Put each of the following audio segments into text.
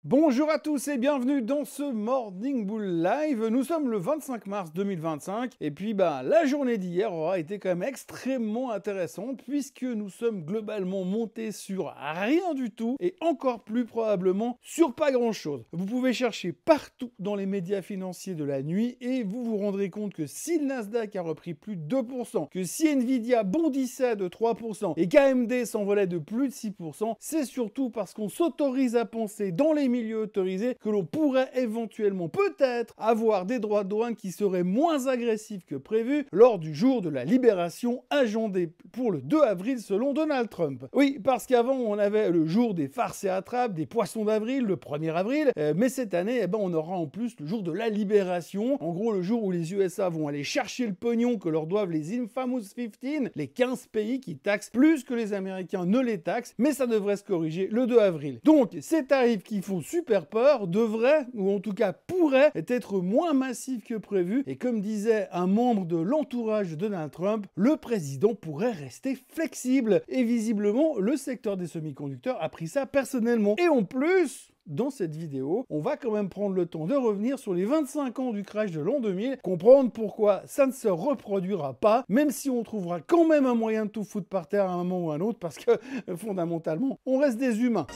Bonjour à tous et bienvenue dans ce Morning Bull Live. Nous sommes le 25 mars 2025 et puis la journée d'hier aura été quand même extrêmement intéressante puisque nous sommes globalement montés sur rien du tout et encore plus probablement sur pas grand chose. Vous pouvez chercher partout dans les médias financiers de la nuit et vous vous rendrez compte que si le Nasdaq a repris plus de 2%, que si Nvidia bondissait de 3% et qu'AMD s'envolait de plus de 6%, c'est surtout parce qu'on s'autorise à penser dans les milieu autorisé que l'on pourrait éventuellement peut-être avoir des droits de douane qui seraient moins agressifs que prévu lors du jour de la libération agendé pour le 2 avril selon Donald Trump. Oui, parce qu'avant on avait le jour des farces et attrapes, des poissons d'avril, le 1er avril, mais cette année on aura en plus le jour de la libération, en gros le jour où les USA vont aller chercher le pognon que leur doivent les Infamous 15, les 15 pays qui taxent plus que les Américains ne les taxent, mais ça devrait se corriger le 2 avril. Donc ces tarifs qui font super peur devrait, ou en tout cas pourrait, être moins massif que prévu. Et comme disait un membre de l'entourage de Donald Trump, le président pourrait rester flexible. Et visiblement, le secteur des semi-conducteurs a pris ça personnellement. Et en plus, dans cette vidéo, on va quand même prendre le temps de revenir sur les 25 ans du crash de l'an 2000, comprendre pourquoi ça ne se reproduira pas, même si on trouvera quand même un moyen de tout foutre par terre à un moment ou à un autre, parce que fondamentalement, on reste des humains.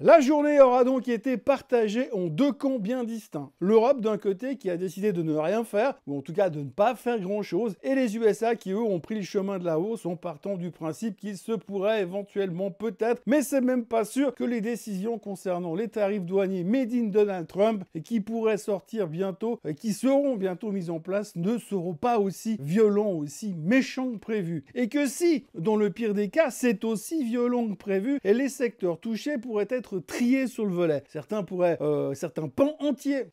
La journée aura donc été partagée en deux camps bien distincts. L'Europe d'un côté qui a décidé de ne rien faire, ou en tout cas de ne pas faire grand-chose, et les USA qui eux ont pris le chemin de la hausse en partant du principe qu'il se pourrait éventuellement peut-être, mais c'est même pas sûr que les décisions concernant les tarifs douaniers made in Donald Trump et qui pourraient sortir bientôt, qui seront bientôt mises en place, ne seront pas aussi violents, aussi méchants que prévu. Et que si, dans le pire des cas, c'est aussi violent que prévu, et les secteurs touchés pourraient être triés sur le volet. Certains pans entiers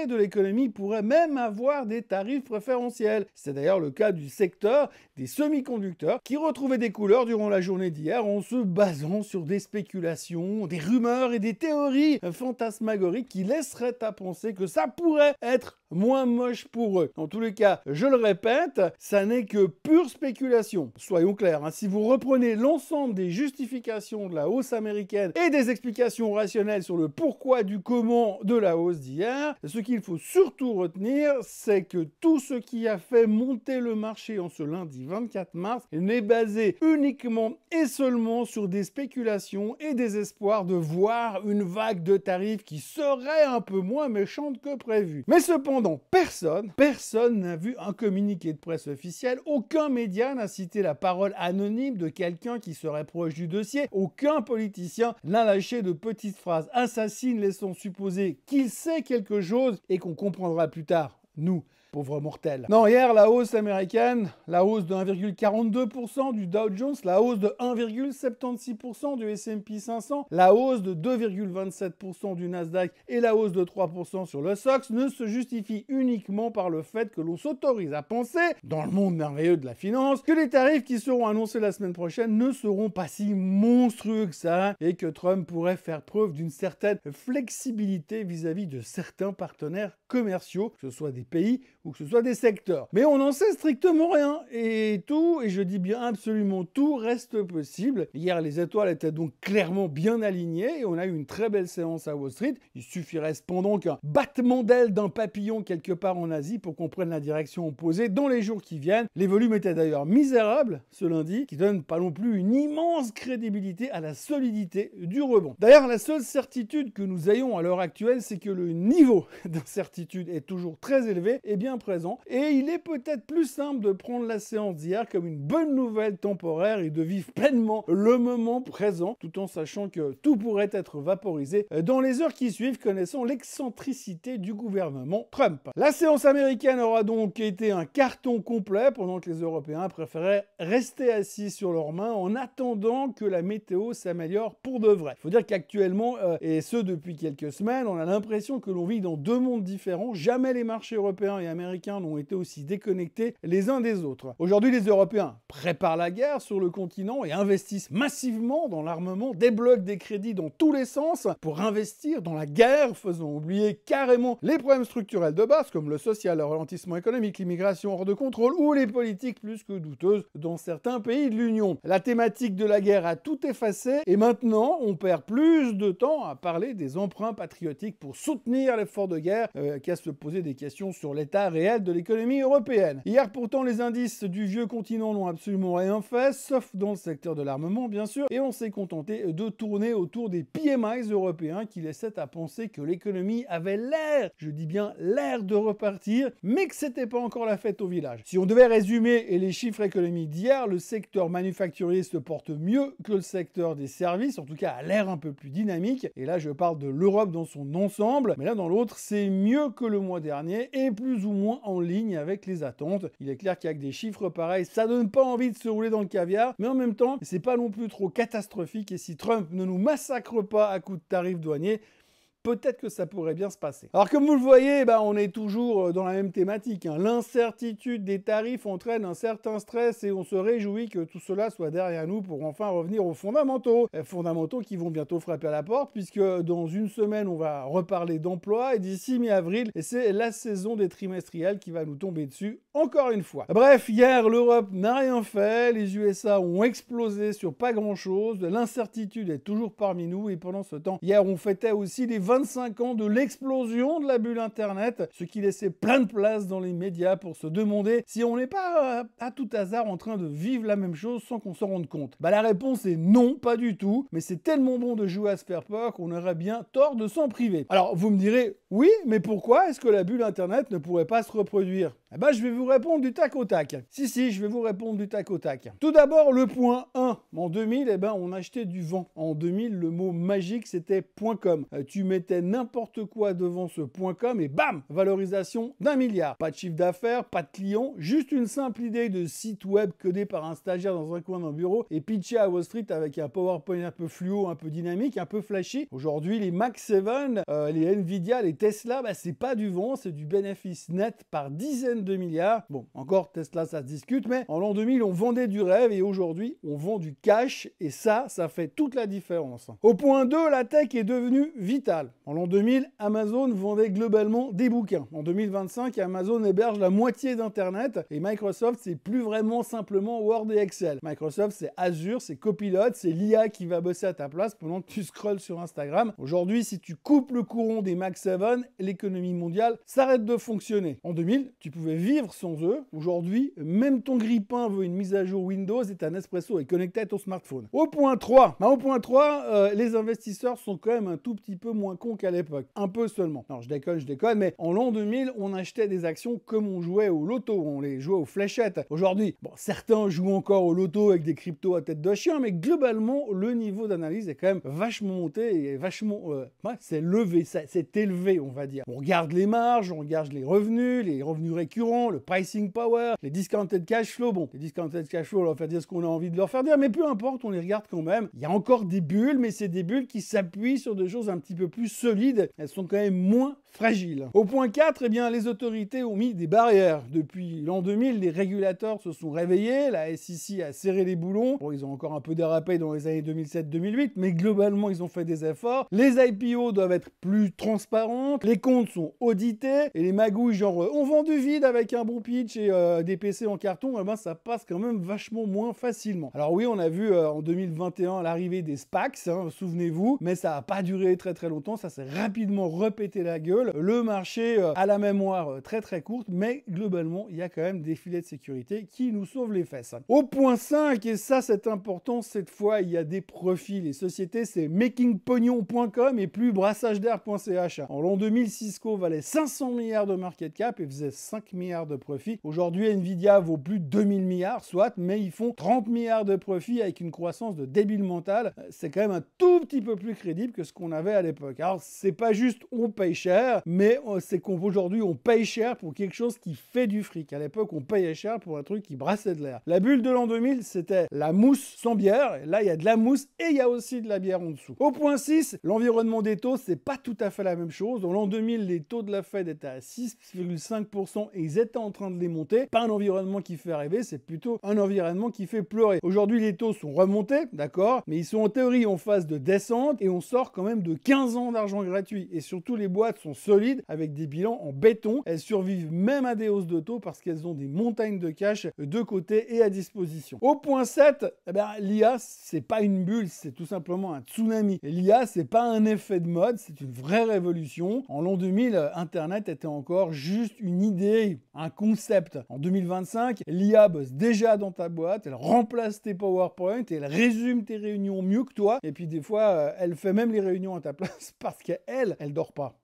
de l'économie pourraient même avoir des tarifs préférentiels. C'est d'ailleurs le cas du secteur des semi-conducteurs qui retrouvait des couleurs durant la journée d'hier en se basant sur des spéculations, des rumeurs et des théories fantasmagoriques qui laisseraient à penser que ça pourrait être moins moche pour eux. En tous les cas, je le répète, ça n'est que pure spéculation. Soyons clairs, si vous reprenez l'ensemble des justifications de la hausse américaine et des explications rationnelles sur le pourquoi du comment de la hausse d'hier, ce qu'il faut surtout retenir, c'est que tout ce qui a fait monter le marché en ce lundi 24 mars n'est basé uniquement et seulement sur des spéculations et des espoirs de voir une vague de tarifs qui serait un peu moins méchante que prévu. Mais cependant, personne n'a vu un communiqué de presse officiel, aucun média n'a cité la parole anonyme de quelqu'un qui serait proche du dossier, aucun politicien n'a lâché de petites phrases assassines laissant supposer qu'il sait quelque chose et qu'on comprendra plus tard, nous, pauvres mortels. Non, hier, la hausse américaine, la hausse de 1,42% du Dow Jones, la hausse de 1,76% du S&P 500, la hausse de 2,27% du Nasdaq et la hausse de 3% sur le SOX ne se justifient uniquement par le fait que l'on s'autorise à penser, dans le monde merveilleux de la finance, que les tarifs qui seront annoncés la semaine prochaine ne seront pas si monstrueux que ça et que Trump pourrait faire preuve d'une certaine flexibilité vis-à-vis de certains partenaires commerciaux, que ce soit des pays ou que ce soit des secteurs. Mais on n'en sait strictement rien. Et tout, et je dis bien absolument tout, reste possible. Hier, les étoiles étaient donc clairement bien alignées et on a eu une très belle séance à Wall Street. Il suffirait cependant qu'un battement d'aile d'un papillon quelque part en Asie pour qu'on prenne la direction opposée dans les jours qui viennent. Les volumes étaient d'ailleurs misérables ce lundi, qui donne pas non plus une immense crédibilité à la solidité du rebond. D'ailleurs, la seule certitude que nous ayons à l'heure actuelle, c'est que le niveau d'incertitude est toujours très élevé et bien présent, et il est peut-être plus simple de prendre la séance d'hier comme une bonne nouvelle temporaire et de vivre pleinement le moment présent, tout en sachant que tout pourrait être vaporisé dans les heures qui suivent, connaissant l'excentricité du gouvernement Trump. La séance américaine aura donc été un carton complet, pendant que les Européens préféraient rester assis sur leurs mains en attendant que la météo s'améliore pour de vrai. Il faut dire qu'actuellement, et ce depuis quelques semaines, on a l'impression que l'on vit dans deux mondes différents différents. Jamais les marchés européens et américains n'ont été aussi déconnectés les uns des autres. Aujourd'hui, les Européens préparent la guerre sur le continent et investissent massivement dans l'armement, débloquent des crédits dans tous les sens pour investir dans la guerre, faisant oublier carrément les problèmes structurels de base comme le social, le ralentissement économique, l'immigration hors de contrôle ou les politiques plus que douteuses dans certains pays de l'Union. La thématique de la guerre a tout effacé et maintenant on perd plus de temps à parler des emprunts patriotiques pour soutenir l'effort de guerre qu'à se poser des questions sur l'état réel de l'économie européenne. Hier pourtant les indices du vieux continent n'ont absolument rien fait, sauf dans le secteur de l'armement bien sûr, et on s'est contenté de tourner autour des PMI européens qui laissaient à penser que l'économie avait l'air, je dis bien l'air de repartir, mais que c'était pas encore la fête au village. Si on devait résumer les chiffres économiques d'hier, le secteur manufacturier se porte mieux que le secteur des services, en tout cas a l'air un peu plus dynamique, et là je parle de l'Europe dans son ensemble, mais là dans l'autre c'est mieux que le mois dernier et plus ou moins en ligne avec les attentes. Il est clair qu'avec des chiffres pareils, ça donne pas envie de se rouler dans le caviar, mais en même temps c'est pas non plus trop catastrophique et si Trump ne nous massacre pas à coups de tarifs douaniers, peut-être que ça pourrait bien se passer. Alors comme vous le voyez, on est toujours dans la même thématique. L'incertitude des tarifs entraîne un certain stress et on se réjouit que tout cela soit derrière nous pour enfin revenir aux fondamentaux. Fondamentaux qui vont bientôt frapper à la porte puisque dans une semaine, on va reparler d'emploi et d'ici mi-avril, c'est la saison des trimestriels qui va nous tomber dessus encore une fois. Bref, hier, l'Europe n'a rien fait, les USA ont explosé sur pas grand-chose, l'incertitude est toujours parmi nous et pendant ce temps, hier, on fêtait aussi les 25 ans de l'explosion de la bulle Internet, ce qui laissait plein de place dans les médias pour se demander si on n'est pas à tout hasard en train de vivre la même chose sans qu'on s'en rende compte. La réponse est non, pas du tout, mais c'est tellement bon de jouer à se faire peur qu'on aurait bien tort de s'en priver. Alors vous me direz, oui, mais pourquoi est-ce que la bulle Internet ne pourrait pas se reproduire ? Je vais vous répondre du tac au tac. Si, je vais vous répondre du tac au tac. Tout d'abord, le point 1. En 2000, on achetait du vent. En 2000, le mot magique, c'était .com. Tu mettais n'importe quoi devant ce .com et bam, valorisation d'1 milliard. Pas de chiffre d'affaires, pas de clients, juste une simple idée de site web codé par un stagiaire dans un coin d'un bureau et pitché à Wall Street avec un PowerPoint un peu fluo, un peu dynamique, un peu flashy. Aujourd'hui, les Mac 7, les Nvidia, les Tesla, c'est pas du vent, c'est du bénéfice net par dizaines de milliards. Bon, encore Tesla, ça se discute, mais en l'an 2000, on vendait du rêve et aujourd'hui, on vend du cash et ça fait toute la différence. Au point 2, la tech est devenue vitale. En l'an 2000, Amazon vendait globalement des bouquins. En 2025, Amazon héberge la moitié d'Internet et Microsoft, c'est plus vraiment simplement Word et Excel. Microsoft, c'est Azure, c'est Copilot, c'est l'IA qui va bosser à ta place pendant que tu scrolles sur Instagram. Aujourd'hui, si tu coupes le courant des Mac 7, l'économie mondiale s'arrête de fonctionner. En 2000, tu pouvais vivre sans eux. Aujourd'hui, même ton grille-pain veut une mise à jour Windows et ta Nespresso est connectée à ton smartphone. Au point 3, les investisseurs sont quand même un tout petit peu moins cons qu'à l'époque. Un peu seulement. Non, je déconne, mais en l'an 2000, on achetait des actions comme on jouait au loto, on les jouait aux fléchettes. Aujourd'hui, certains jouent encore au loto avec des cryptos à tête de chien, mais globalement, le niveau d'analyse est quand même vachement monté et vachement... c'est élevé, on va dire. On regarde les marges, on regarde les revenus récurrents, le pricing power, les discounted cash flow. Bon, les discounted cash flow, on leur fait dire ce qu'on a envie de leur faire dire, mais peu importe, on les regarde quand même. Il y a encore des bulles, mais c'est des bulles qui s'appuient sur des choses un petit peu plus solides. Elles sont quand même moins fragiles. Au point 4, les autorités ont mis des barrières. Depuis l'an 2000, les régulateurs se sont réveillés, la SEC a serré les boulons. Bon, ils ont encore un peu dérapé dans les années 2007-2008, mais globalement, ils ont fait des efforts. Les IPO doivent être plus transparentes, les comptes sont audités, et les magouilles genre on vend du vide avec un bon pitch et des PC en carton, ça passe quand même vachement moins facilement. Alors oui, on a vu en 2021 l'arrivée des SPACs, souvenez-vous, mais ça n'a pas duré très très longtemps, ça s'est rapidement repété la gueule. Le marché a la mémoire très très courte, mais globalement, il y a quand même des filets de sécurité qui nous sauvent les fesses. Au point 5, et ça c'est important, cette fois, il y a des profits. Les sociétés, c'est makingpognon.com et plus brassagedair.ch. En l'an 2000, Cisco valait 500 milliards de market cap et faisait 5 milliards de profit. Aujourd'hui, Nvidia vaut plus de 2000 milliards, soit, mais ils font 30 milliards de profit avec une croissance de débile mental. C'est quand même un tout petit peu plus crédible que ce qu'on avait à l'époque. Alors, c'est pas juste on paye cher, cher, mais c'est qu'aujourd'hui on paye cher pour quelque chose qui fait du fric. À l'époque, on payait cher pour un truc qui brassait de l'air. La bulle de l'an 2000, c'était la mousse sans bière. Et là, il y a de la mousse et il y a aussi de la bière en dessous. Au point 6, l'environnement des taux, c'est pas tout à fait la même chose. Dans l'an 2000, les taux de la Fed étaient à 6,5% et ils étaient en train de les monter. Pas un environnement qui fait rêver, c'est plutôt un environnement qui fait pleurer. Aujourd'hui, les taux sont remontés, d'accord, mais ils sont en théorie en phase de descente et on sort quand même de 15 ans d'argent gratuit. Et surtout, les boîtes sont solides avec des bilans en béton. Elles survivent même à des hausses de taux parce qu'elles ont des montagnes de cash de côté et à disposition. Au point 7, l'IA, c'est pas une bulle, c'est tout simplement un tsunami. Et l'IA, c'est pas un effet de mode, c'est une vraie révolution. En l'an 2000, Internet était encore juste une idée, un concept. En 2025, l'IA bosse déjà dans ta boîte, elle remplace tes PowerPoint et elle résume tes réunions mieux que toi. Et puis des fois, elle fait même les réunions à ta place parce qu'elle dort pas.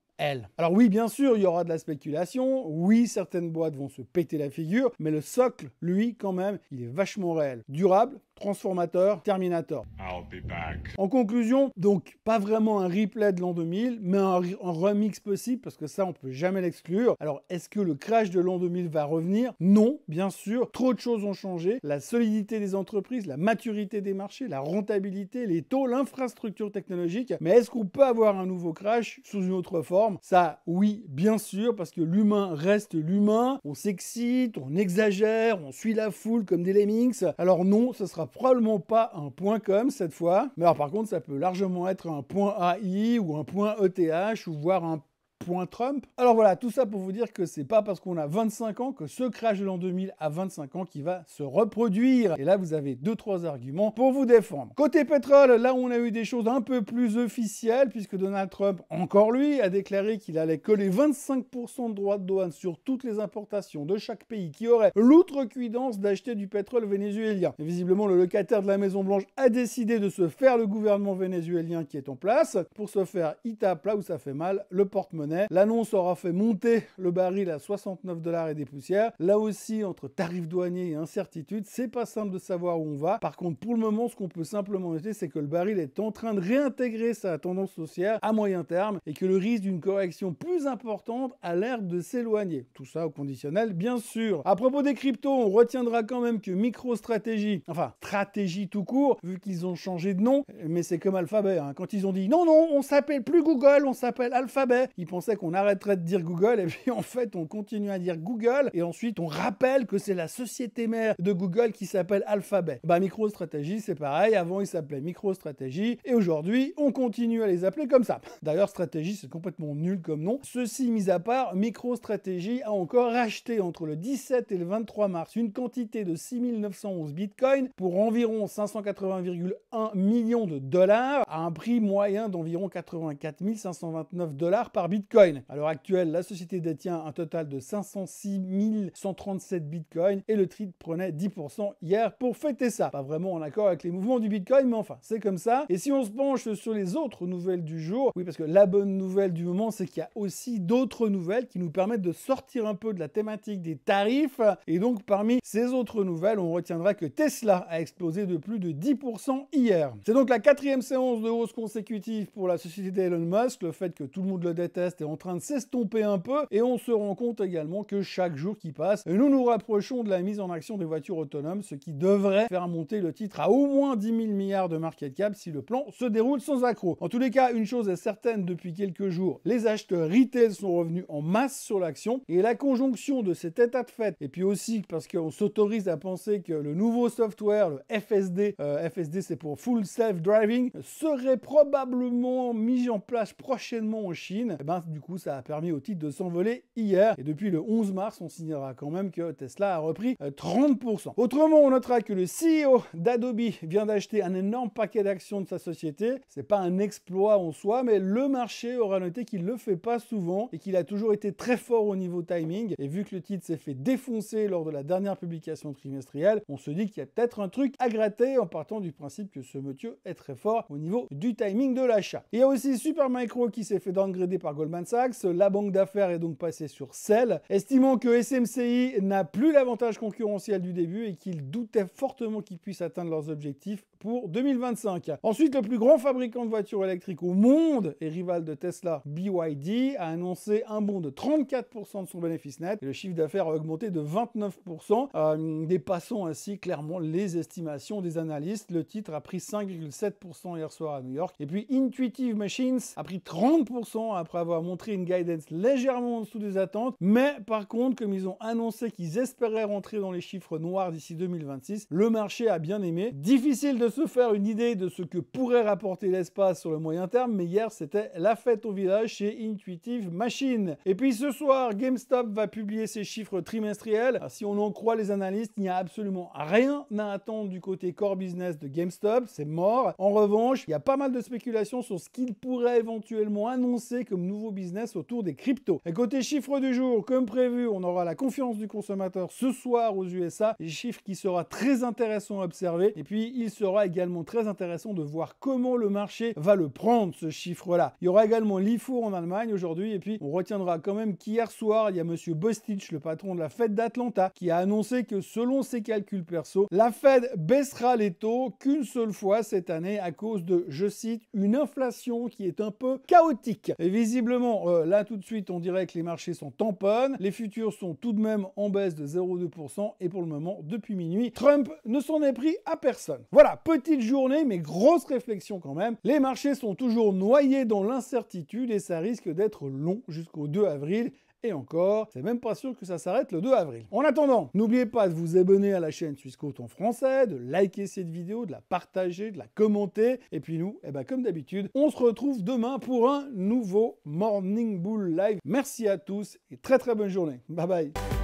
Alors oui, bien sûr, il y aura de la spéculation, oui, certaines boîtes vont se péter la figure, mais le socle, lui, quand même, il est vachement réel. Durable, transformateur, Terminator. I'll be back. En conclusion, donc, pas vraiment un replay de l'an 2000, mais un remix possible, parce que ça, on peut jamais l'exclure. Alors, est-ce que le crash de l'an 2000 va revenir? Non, bien sûr, trop de choses ont changé. La solidité des entreprises, la maturité des marchés, la rentabilité, les taux, l'infrastructure technologique. Mais est-ce qu'on peut avoir un nouveau crash sous une autre forme? Ça, oui, bien sûr, parce que l'humain reste l'humain. On s'excite, on exagère, on suit la foule comme des lemmings. Alors non, ce sera probablement pas un point .com cette fois. Mais alors par contre, ça peut largement être un point .ai ou un point .eth ou voire un point Trump. Alors voilà, tout ça pour vous dire que c'est pas parce qu'on a 25 ans que ce crash de l'an 2000 à 25 ans qui va se reproduire. Et là, vous avez 2-3 arguments pour vous défendre. Côté pétrole, là on a eu des choses un peu plus officielles puisque Donald Trump, encore lui, a déclaré qu'il allait coller 25% de droits de douane sur toutes les importations de chaque pays qui aurait l'outrecuidance d'acheter du pétrole vénézuélien. Et visiblement, le locataire de la Maison-Blanche a décidé de se faire le gouvernement vénézuélien qui est en place. Pour se faire, il tape là où ça fait mal, le porte-monnaie. L'annonce aura fait monter le baril à 69 $ et des poussières. Là aussi, entre tarifs douaniers et incertitude, c'est pas simple de savoir où on va. Par contre, pour le moment, ce qu'on peut simplement noter, c'est que le baril est en train de réintégrer sa tendance haussière à moyen terme et que le risque d'une correction plus importante a l'air de s'éloigner. Tout ça au conditionnel, bien sûr. À propos des cryptos, on retiendra quand même que MicroStrategy, enfin, stratégie tout court, vu qu'ils ont changé de nom, mais c'est comme Alphabet, hein. Quand ils ont dit non, on s'appelle plus Google, on s'appelle Alphabet, ils pensaient qu'on arrêterait de dire Google, et puis en fait, on continue à dire Google, et ensuite, on rappelle que c'est la société mère de Google qui s'appelle Alphabet. MicroStrategy, c'est pareil, avant, ils s'appelaient MicroStrategy, et aujourd'hui, on continue à les appeler comme ça. D'ailleurs, stratégie, c'est complètement nul comme nom. Ceci mis à part, MicroStrategy a encore racheté entre le 17 et le 23 mars une quantité de 6911 bitcoins pour environ 580,1 millions de dollars à un prix moyen d'environ 84 529 $ par bitcoin. À l'heure actuelle, la société détient un total de 506 137 bitcoins et le trade prenait 10% hier pour fêter ça. Pas vraiment en accord avec les mouvements du bitcoin, mais enfin, c'est comme ça. Et si on se penche sur les autres nouvelles du jour, oui, parce que la bonne nouvelle du moment, c'est qu'il y a aussi d'autres nouvelles qui nous permettent de sortir un peu de la thématique des tarifs. Et donc, parmi ces autres nouvelles, on retiendra que Tesla a explosé de plus de 10% hier. C'est donc la 4e séance de hausse consécutive pour la société d'Elon Musk. Le fait que tout le monde le déteste est en train de s'estomper un peu et on se rend compte également que chaque jour qui passe, nous nous rapprochons de la mise en action des voitures autonomes, ce qui devrait faire monter le titre à au moins 10 000 milliards de market cap si le plan se déroule sans accroc. En tous les cas, une chose est certaine depuis quelques jours, les acheteurs retail sont revenus en masse sur l'action et la conjonction de cet état de fait et puis aussi parce qu'on s'autorise à penser que le nouveau software, le FSD, FSD c'est pour Full Self Driving, serait probablement mis en place prochainement en Chine, et du coup ça a permis au titre de s'envoler hier et depuis le 11 mars on signera quand même que Tesla a repris 30%. Autrement, on notera que le CEO d'Adobe vient d'acheter un énorme paquet d'actions de sa société. C'est pas un exploit en soi, mais le marché aura noté qu'il le fait pas souvent et qu'il a toujours été très fort au niveau timing. Et vu que le titre s'est fait défoncer lors de la dernière publication trimestrielle, on se dit qu'il y a peut-être un truc à gratter en partant du principe que ce monsieur est très fort au niveau du timing de l'achat. Il y a aussi Supermicro qui s'est fait downgrader par Goldman Goldman Sachs. La banque d'affaires est donc passée sur sell, estimant que SMCI n'a plus l'avantage concurrentiel du début et qu'il doutait fortement qu'ils puissent atteindre leurs objectifs pour 2025. Ensuite, le plus grand fabricant de voitures électriques au monde et rival de Tesla, BYD, a annoncé un bond de 34% de son bénéfice net et le chiffre d'affaires a augmenté de 29%, dépassant ainsi clairement les estimations des analystes. Le titre a pris 5,7% hier soir à New York. Et puis Intuitive Machines a pris 30% après avoir montré une guidance légèrement en dessous des attentes, mais par contre, comme ils ont annoncé qu'ils espéraient rentrer dans les chiffres noirs d'ici 2026, le marché a bien aimé. Difficile de se faire une idée de ce que pourrait rapporter l'espace sur le moyen terme, mais hier c'était la fête au village chez Intuitive Machines. Et puis ce soir, GameStop va publier ses chiffres trimestriels. Si on en croit les analystes, il n'y a absolument rien à attendre du côté core business de GameStop, c'est mort. En revanche, il y a pas mal de spéculations sur ce qu'il pourrait éventuellement annoncer comme nouveau business autour des cryptos. Et côté chiffres du jour, comme prévu, on aura la confiance du consommateur ce soir aux USA, des chiffres qui sera très intéressant à observer. Et puis il sera également très intéressant de voir comment le marché va le prendre, ce chiffre-là. Il y aura également l'IFO en Allemagne aujourd'hui, et puis on retiendra quand même qu'hier soir, il y a monsieur Bostich, le patron de la Fed d'Atlanta, qui a annoncé que selon ses calculs perso, la Fed baissera les taux qu'une seule fois cette année à cause de, je cite, une inflation qui est un peu chaotique. Et visiblement, là tout de suite, on dirait que les marchés sont tamponnes, les futurs sont tout de même en baisse de 0,2%, et pour le moment, depuis minuit, Trump ne s'en est pris à personne. Voilà, petite journée, mais grosse réflexion quand même. Les marchés sont toujours noyés dans l'incertitude et ça risque d'être long jusqu'au 2 avril. Et encore, c'est même pas sûr que ça s'arrête le 2 avril. En attendant, n'oubliez pas de vous abonner à la chaîne Swissquote en français, de liker cette vidéo, de la partager, de la commenter. Et puis nous, comme d'habitude, on se retrouve demain pour un nouveau Morning Bull Live. Merci à tous et très très bonne journée. Bye bye.